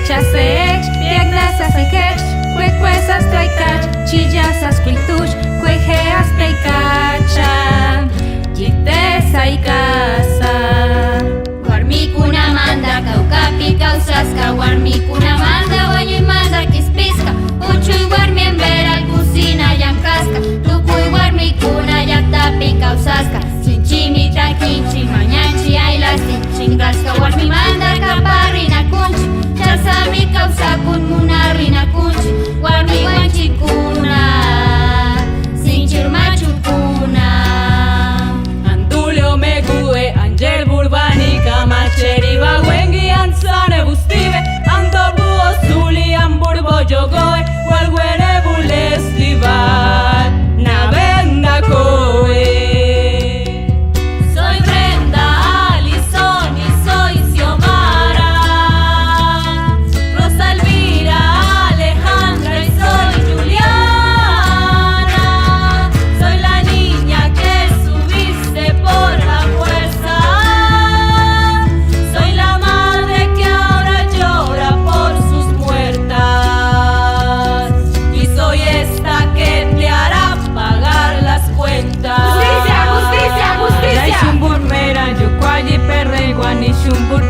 Chasek, piegnas asekech, cuecuesas traicach, chillasas cuituch, cuejeas traicacham, yitesa y casa. Warmikuna manda kawkapi kawsasqa, warmikuna manda wañuy manda kispiska, uchuy warmi en veral kusina llankasqa, tukuy warmikuna llaqtapi kawsasqa, chinchimi takinchi mañanchi aylastin, chingasqa warmi manda kaparinakunchi, chasami kawsakun munarinakunchi, warmi wanchikuna sinchir machukuna. Antulio Megue, Angel Burbanica, Macheri Bawengi, Ansane Bustive, Antobuo Zuli, Amburbo Yogoe, Walguere Bulestival, Navenda Coe. Soy Brenda, Alison y soy Xiomara, Rosa Elvira, Alejandra y soy Juliana. Soy la niña que subiste por la fuerza, soy la madre que ahora llora por sus muertas, y soy esta que te hará pagar las cuentas. Justicia, justicia, justicia. Shumbur mera, yo cuayi perre, guani shumbur